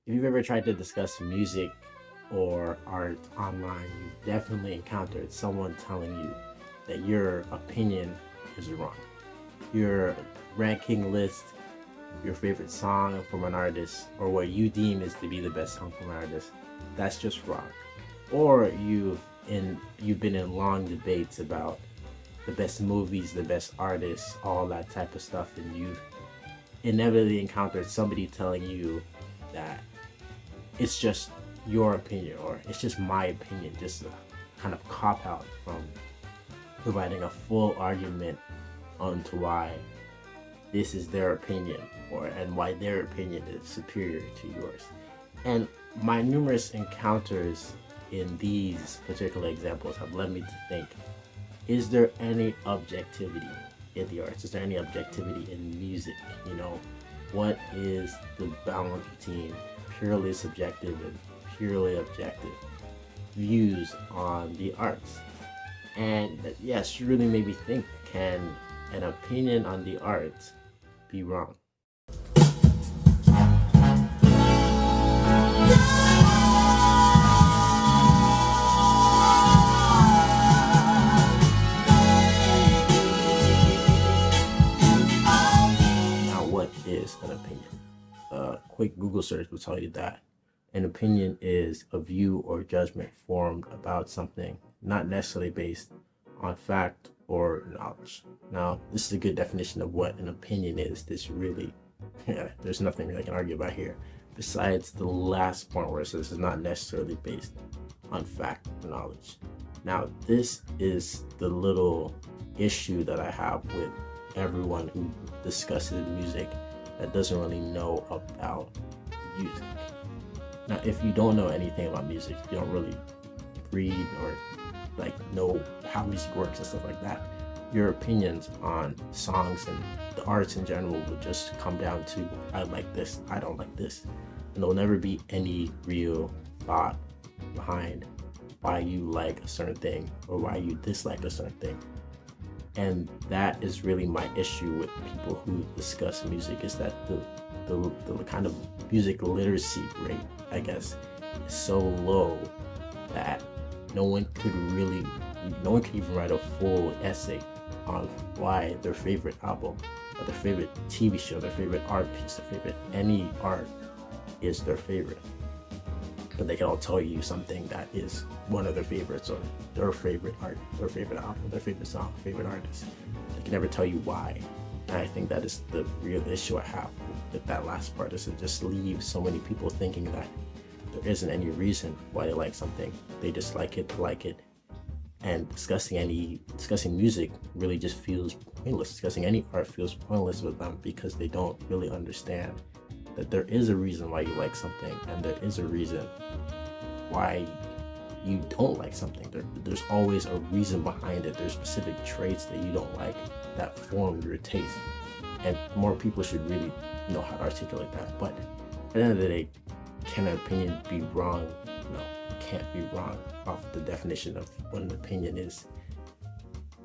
If you've ever tried to discuss music or art online, you've definitely encountered someone telling you that your opinion is wrong. Your ranking list, your favorite song from an artist, or what you deem is to be the best song from an artist, that's just wrong. Or you've been in long debates about the best movies, the best artists, all that type of stuff, and you've inevitably encountered somebody telling you that it's just your opinion or it's just my opinion, just a kind of cop out from providing a full argument onto why this is their opinion or and why their opinion is superior to yours. And my numerous encounters in these particular examples have led me to think, is there any objectivity in the arts? Is there any objectivity in music? What is the balance between purely subjective and purely objective views on the arts? And yes, you really made me think, can an opinion on the arts be wrong? Now, what is an opinion? A quick Google search will tell you that an opinion is a view or judgment formed about something, not necessarily based on fact or knowledge. Now, this is a good definition of what an opinion is. This really, there's nothing really I can argue about here, besides the last point where it says it's not necessarily based on fact or knowledge. Now, this is the little issue that I have with everyone who discusses music that doesn't really know about music. Now, if you don't know anything about music, you don't really read or know how music works and stuff like that, your opinions on songs and the arts in general will just come down to, I like this, I don't like this. And there'll never be any real thought behind why you like a certain thing or why you dislike a certain thing. And that is really my issue with people who discuss music, is that the kind of music literacy rate, I guess, is so low that no one could even write a full essay on why their favorite album or their favorite TV show, their favorite art piece, their favorite any art is their favorite. But they can all tell you something that is one of their favorites or their favorite art, their favorite album, their favorite song, favorite artist. They can never tell you why. And I think that is the real issue I have with that last part, is it just leaves so many people thinking that there isn't any reason why they like something. They just like it to like it. And discussing music really just feels pointless. Discussing any art feels pointless with them because they don't really understand that there is a reason why you like something, and there is a reason why you don't like something. There's always a reason behind it. There's specific traits that you don't like that form your taste. And more people should really know how to articulate that. But at the end of the day, can an opinion be wrong? No, it can't be wrong off the definition of what an opinion is.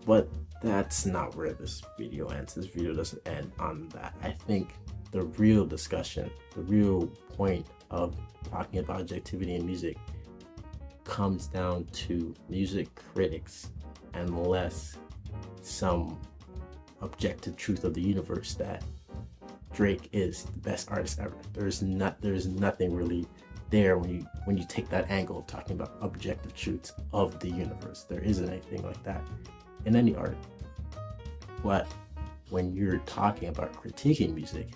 But that's not where this video ends. This video doesn't end on that. I think the real discussion, the real point of talking about objectivity in music comes down to music critics and less some objective truth of the universe that Drake is the best artist ever. There's nothing really there when you take that angle of talking about objective truths of the universe. There isn't anything like that in any art. But when you're talking about critiquing music,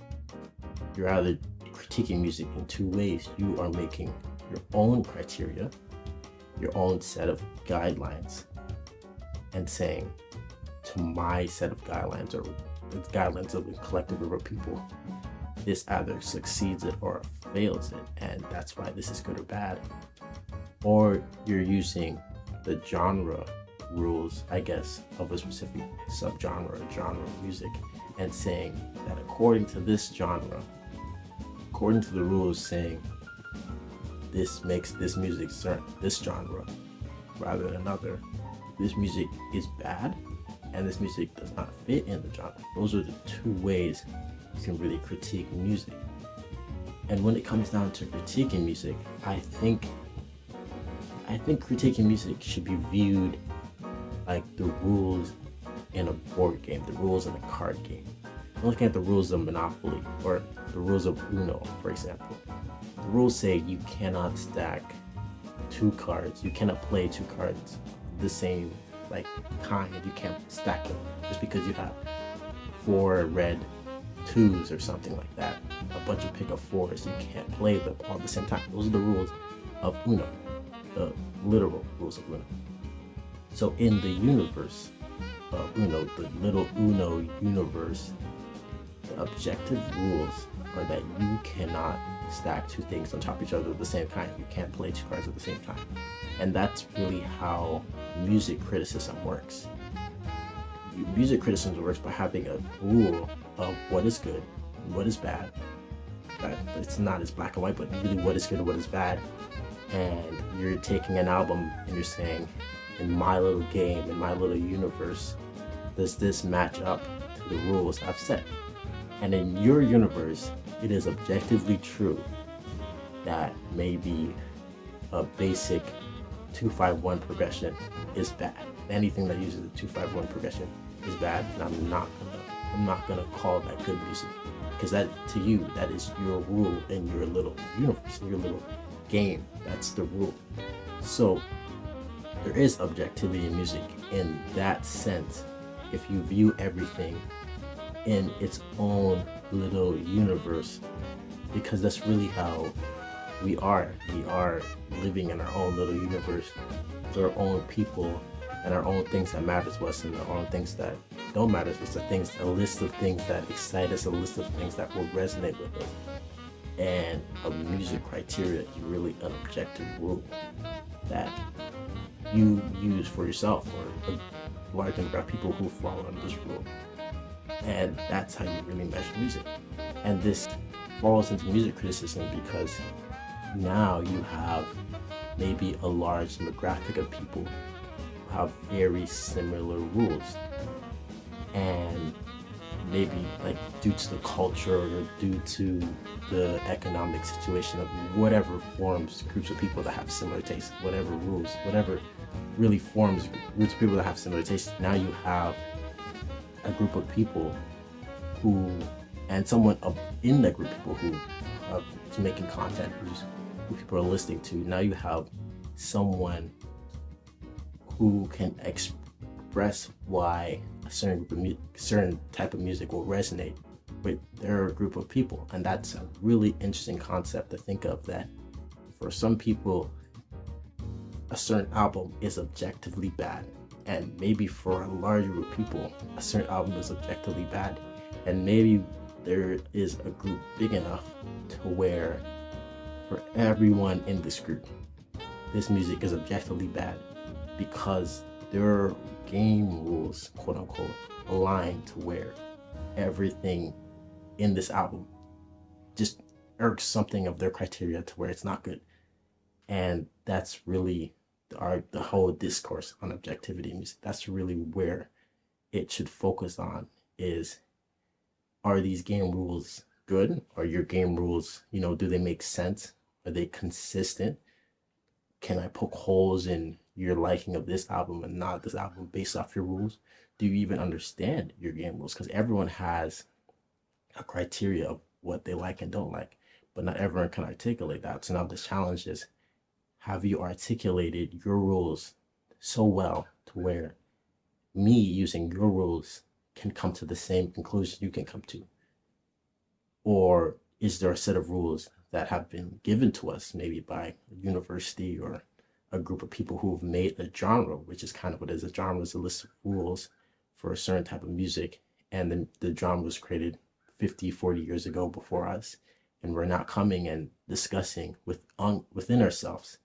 you're either critiquing music in two ways. You are making your own criteria, your own set of guidelines, and saying, to my set of guidelines, or the guidelines of a collective group of people, this either succeeds it or fails it, and that's why this is good or bad. Or you're using the genre rules, I guess, of a specific subgenre or genre of music, and saying that according to this genre, according to the rules saying this makes this music certain, this genre rather than another, this music is bad and this music does not fit in the genre. Those are the two ways you can really critique music. And when it comes down to critiquing music, I think critiquing music should be viewed like the rules in a board game, the rules in a card game. I'm looking at the rules of Monopoly or the rules of Uno, for example. The rules say you cannot stack two cards, you cannot play two cards the same like kind, you can't stack them just because you have four red twos or something like that, a bunch of pick of fours, you can't play them all at the same time. Those are the rules of Uno, the literal rules of Uno. So in the universe of Uno, the little Uno universe, the objective rules are that you cannot stack two things on top of each other of the same kind. You can't play two cards at the same time. And that's really how music criticism works. Music criticism works by having a rule of what is good and what is bad. It's not as black and white, but really what is good and what is bad. And you're taking an album and you're saying, in my little game, in my little universe, does this match up to the rules I've set? And in your universe, it is objectively true that maybe a basic 2-5-1 progression is bad. Anything that uses a 2-5-1 progression is bad, and I'm not gonna call that good music, because that, to you, that is your rule in your little universe, in your little game. That's the rule. So there is objectivity in music in that sense if you view everything in its own little universe, because that's really how we are. We are living in our own little universe with our own people and our own things that matter to us and our own things that don't matter to us, a list of things that excite us, a list of things that will resonate with us. And a music criteria is really an objective rule that you use for yourself or a large number of people who follow this rule. And that's how you really measure music. And this falls into music criticism because now you have maybe a large demographic of people who have very similar rules. And maybe like due to the culture or due to the economic situation of whatever forms groups of people that have similar tastes, whatever rules, whatever really forms groups of people that have similar tastes, now you have a group of people who, and someone in that group of people who is making content, who people are listening to. Now you have someone who can express why a certain type of music will resonate with their group of people. And that's a really interesting concept to think of, that for some people a certain album is objectively bad, and maybe for a larger group of people a certain album is objectively bad, and maybe there is a group big enough to where for everyone in this group this music is objectively bad because their game rules, quote unquote, align to where everything in this album just irks something of their criteria to where it's not good. And that's really the whole discourse on objectivity in music. That's really where it should focus on, is, are these game rules good? Are your game rules, do they make sense? Are they consistent? Can I poke holes in your liking of this album and not this album based off your rules? Do you even understand your game rules? Because everyone has a criteria of what they like and don't like, but not everyone can articulate that. So now the challenge is, have you articulated your rules so well to where me using your rules can come to the same conclusion you can come to? Or is there a set of rules that have been given to us maybe by a university or a group of people who've made a genre, which is kind of what it is. A genre is a list of rules for a certain type of music, and then the genre was created 50, 40 years ago before us, and we're not coming and discussing within ourselves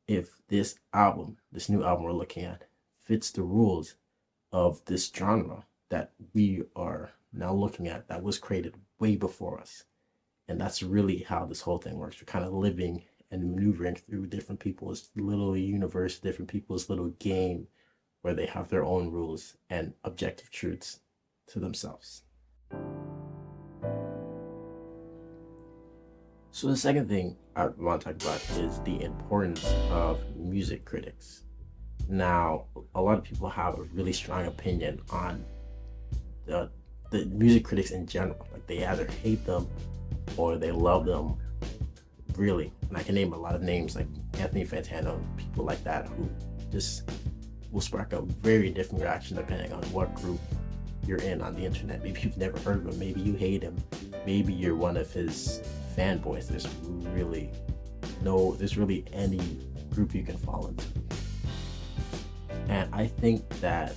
if this new album we're looking at, fits the rules of this genre that we are now looking at, that was created way before us. And that's really how this whole thing works. We're kind of living and maneuvering through different people's little universe, different people's little game, where they have their own rules and objective truths to themselves. So the second thing I want to talk about is the importance of music critics. Now, a lot of people have a really strong opinion on the music critics in general. Like they either hate them or they love them, really. And I can name a lot of names like Anthony Fantano, people like that who just will spark a very different reaction depending on what group you're in on the internet. Maybe you've never heard of him, maybe you hate him, maybe you're one of his fanboys. There's really any group you can fall into. And I think that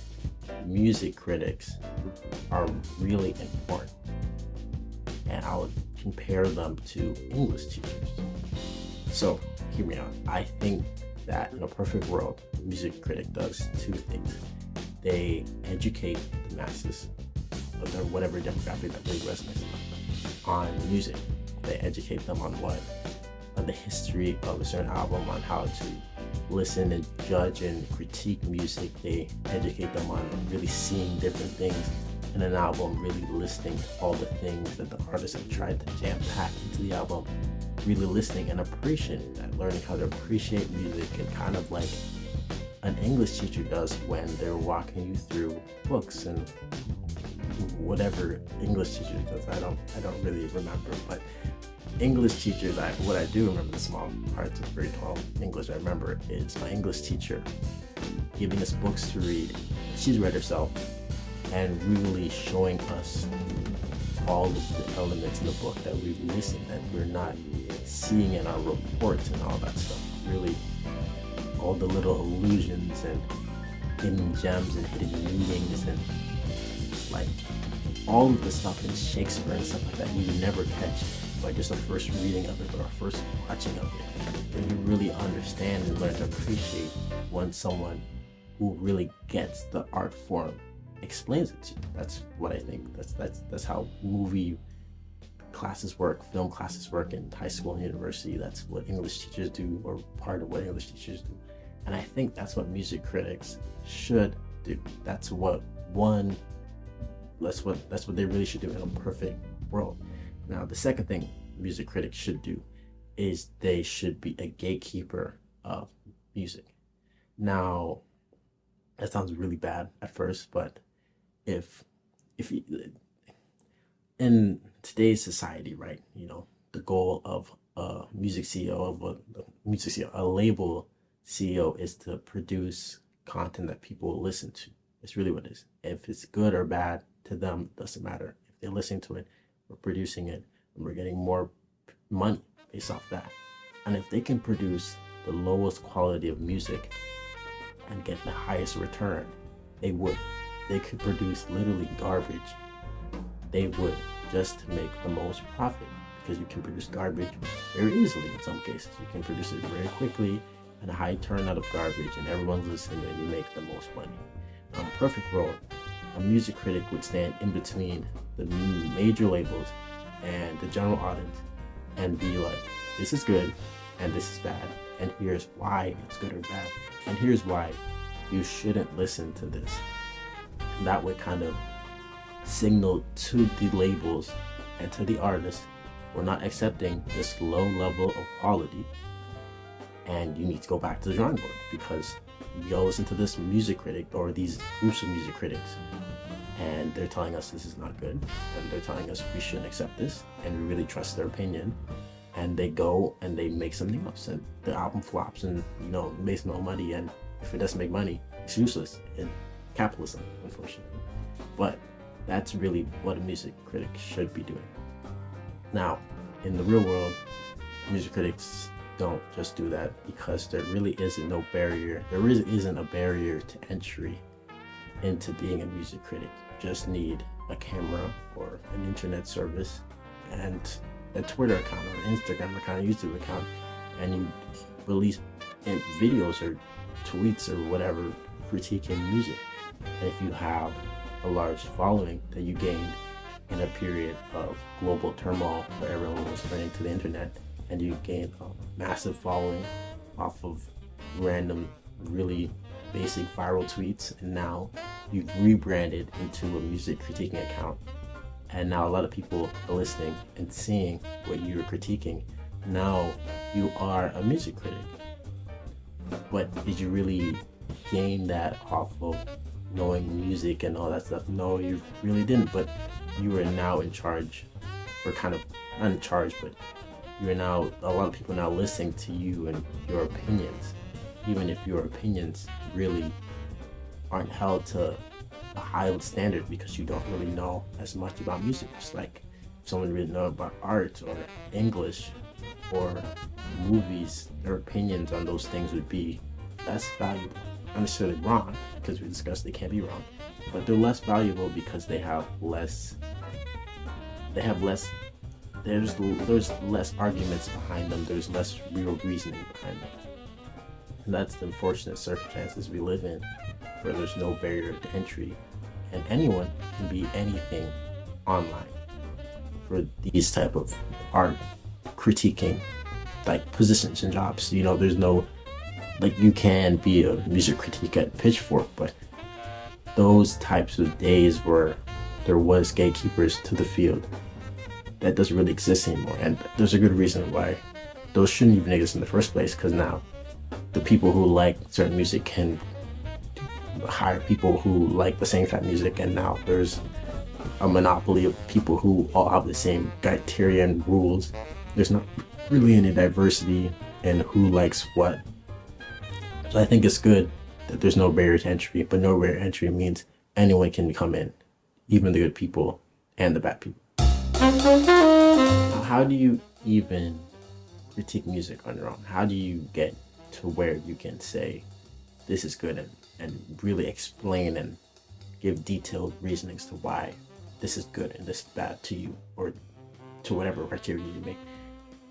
music critics are really important. And I would compare them to English teachers. So, hear me out. I think that in a perfect world, a music critic does two things. They educate the masses, whatever demographic that really resonates on music. They educate them on the history of a certain album, on how to listen and judge and critique music. They educate them on really seeing different things in an album, really listening to all the things that the artist have tried to jam pack into the album, really listening and appreciating that, learning how to appreciate music, and kind of like an English teacher does when they're walking you through books and whatever English teacher does. I don't really remember, but English teachers, what I do remember, the small parts of grade 12 English I remember, is my English teacher giving us books to read. She's read herself, and really showing us all of the elements in the book that we've missing, that we're not seeing in our reports and all that stuff. Really, all the little allusions and hidden gems and hidden meanings and like all of the stuff in Shakespeare and stuff like that you would never catch by just a first reading of it or a first watching of it. And you really understand and learn to appreciate when someone who really gets the art form explains it to you. That's what I think. That's how movie classes work, film classes work in high school and university. That's what English teachers do, or part of what English teachers do. And I think that's what music critics should do. That's what they really should do in a perfect world. Now, the second thing music critics should do is they should be a gatekeeper of music. Now, that sounds really bad at first, but if you, in today's society, right, the goal of a music CEO, a label CEO, is to produce content that people will listen to. It's really what it is. If it's good or bad to them, doesn't matter. If they're listening to it, we're producing it, and we're getting more money based off that. And if they can produce the lowest quality of music and get the highest return, they would. They could produce literally garbage. They would, just to make the most profit, because you can produce garbage very easily in some cases. You can produce it very quickly and a high turnout of garbage, and everyone's listening, and you make the most money. In a perfect world, a music critic would stand in between the major labels and the general audience and be like, this is good and this is bad, and here's why it's good or bad, and here's why you shouldn't listen to this. And that would kind of signal to the labels and to the artists, we're not accepting this low level of quality, and you need to go back to the drawing board, because you all listen to this music critic or these groups of music critics, and they're telling us this is not good, and they're telling us we shouldn't accept this, and we really trust their opinion, and they go and they make something else, and the album flops, and makes no money, and if it doesn't make money, it's useless in capitalism, unfortunately. But that's really what a music critic should be doing. Now, in the real world, music critics don't just do that, because there really isn't no barrier. There really isn't a barrier to entry into being a music critic. You just need a camera or an internet service and a Twitter account or an Instagram account, a YouTube account, and you release videos or tweets or whatever critiquing music. And if you have a large following that you gained in a period of global turmoil where everyone was turning to the internet, and you gain a massive following off of random, really basic viral tweets, and now you've rebranded into a music critiquing account, and now a lot of people are listening and seeing what you're critiquing, now you are a music critic. But did you really gain that off of knowing music and all that stuff? No, you really didn't. But you are now in charge, or kind of not in charge, but you're now, a lot of people now listening to you and your opinions, even if your opinions really aren't held to a high standard because you don't really know as much about music. It's like if someone really know about art or English or movies, their opinions on those things would be less valuable. Not necessarily wrong, because we discussed they can't be wrong, but they're less valuable because they have less, there's less arguments behind them, there's less real reasoning behind them. And that's the unfortunate circumstances we live in, where there's no barrier to entry and anyone can be anything online for these type of art critiquing like positions and jobs. There's no, like, you can be a music critique at Pitchfork, but those types of days where there was gatekeepers to the field, that doesn't really exist anymore. And there's a good reason why those shouldn't even exist in the first place, because now the people who like certain music can hire people who like the same type of music, and now there's a monopoly of people who all have the same criteria and rules. There's not really any diversity in who likes what. So I think it's good that there's no barrier to entry, but no barrier to entry means anyone can come in, even the good people and the bad people. Now, how do you even critique music on your own? How do you get to where you can say this is good and really explain and give detailed reasonings to why this is good and this is bad to you, or to whatever criteria you make?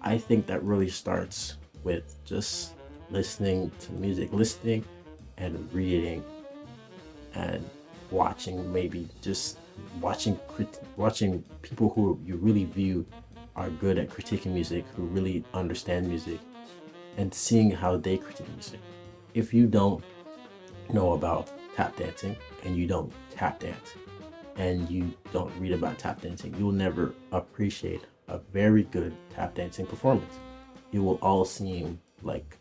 I think that really starts with just listening to music, listening and reading and watching, maybe just watching people who you really view are good at critiquing music, who really understand music, and seeing how they critique music. If you don't know about tap dancing and you don't tap dance and you don't read about tap dancing, you'll never appreciate a very good tap dancing performance. It will all seem like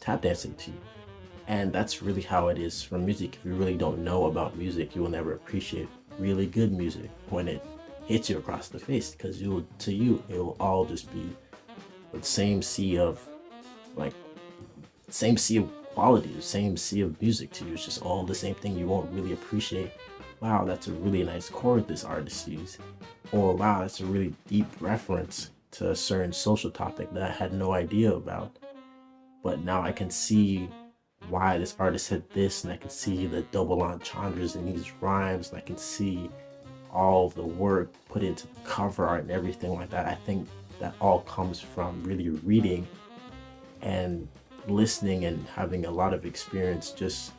tap dancing to you. And that's really how it is for music. If you really don't know about music, you will never appreciate really good music when it hits you across the face, because to you it will all just be the same sea of quality, the same sea of music to you. It's just all the same thing. You won't really appreciate, wow, that's a really nice chord this artist used, or wow, that's a really deep reference to a certain social topic that I had no idea about, but now I can see why this artist said this, and I can see the double entendres in these rhymes, and I can see all the work put into the cover art and everything like that. I think that all comes from really reading and listening and having a lot of experience just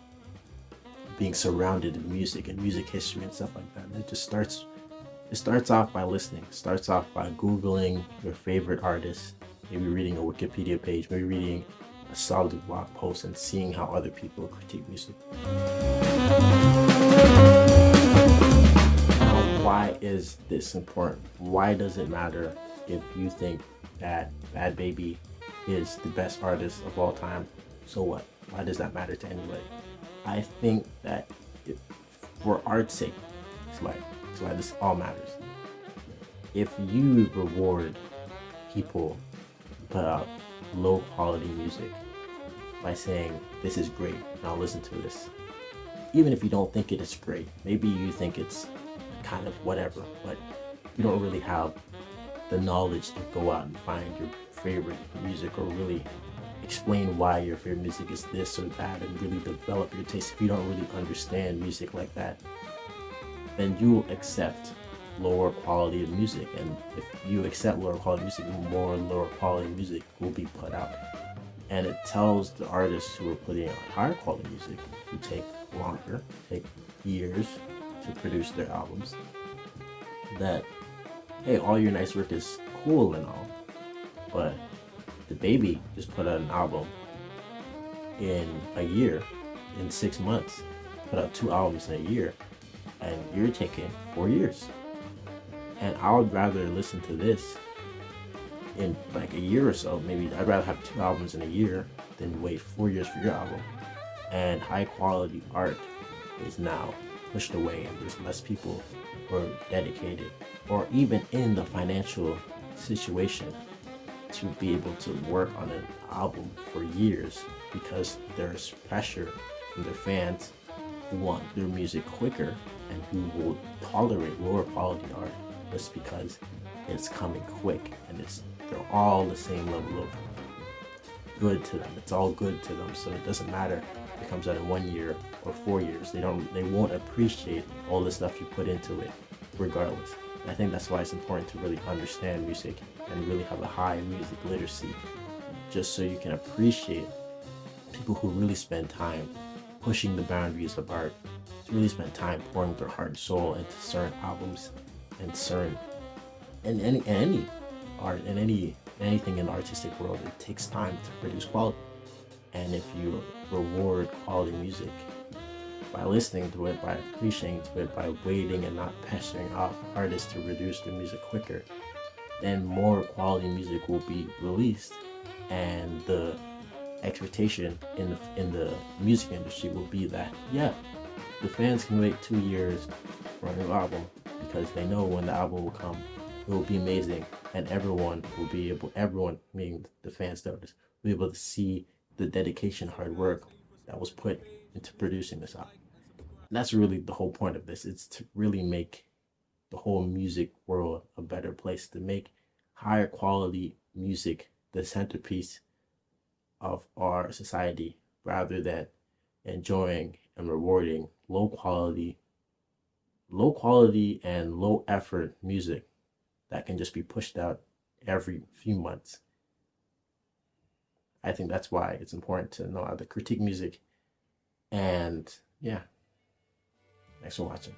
being surrounded in music and music history and stuff like that. And it starts off by listening. It starts off by Googling your favorite artist, maybe reading a Wikipedia page, maybe reading a solid blog post and seeing how other people critique music. Now, why is this important? Why does it matter if you think that Bad Baby is the best artist of all time? So what? Why does that matter to anybody? I think that for art's sake, it's why this all matters. If you reward people who put out low quality music by saying, this is great, now listen to this, even if you don't think it is great, maybe you think it's kind of whatever, but you don't really have the knowledge to go out and find your favorite music or really explain why your favorite music is this or that and really develop your taste. If you don't really understand music like that, then you'll accept lower quality of music, and if you accept lower quality music, more lower quality music will be put out. And it tells the artists who are putting out higher quality music, who take years to produce their albums, that hey, all your nice work is cool and all, but the Baby just put out an album in a year, in 6 months, put out 2 albums in a year, and you're taking 4 years. And I would rather listen to this in like a year or so. Maybe I'd rather have 2 albums in a year than wait 4 years for your album. And high quality art is now pushed away, and there's less people who are dedicated or even in the financial situation to be able to work on an album for years, because there's pressure from their fans who want their music quicker and who will tolerate lower quality art just because it's coming quick, and they're all the same level of good to them. It's all good to them, so it doesn't matter if it comes out in 1 year or 4 years. They won't appreciate all the stuff you put into it regardless. And I think that's why it's important to really understand music and really have a high music literacy, just so you can appreciate people who really spend time pushing the boundaries of art, to really spend time pouring their heart and soul into certain albums and certain and any art and anything in the artistic world. It takes time to produce quality, and if you reward quality music by listening to it, by appreciating to it, by waiting and not pestering off artists to produce their music quicker, then more quality music will be released, and the expectation in the music industry will be that, yeah, the fans can wait 2 years for a new album because they know when the album will come, it will be amazing, and everyone, meaning the fans, notice, will be able to see the dedication, hard work that was put into producing this album. And that's really the whole point of this. It's to really make the whole music world a better place, to make higher quality music the centerpiece of our society, rather than enjoying and rewarding low quality and low effort music that can just be pushed out every few months. I think that's why it's important to know how to critique music. And yeah, thanks for watching.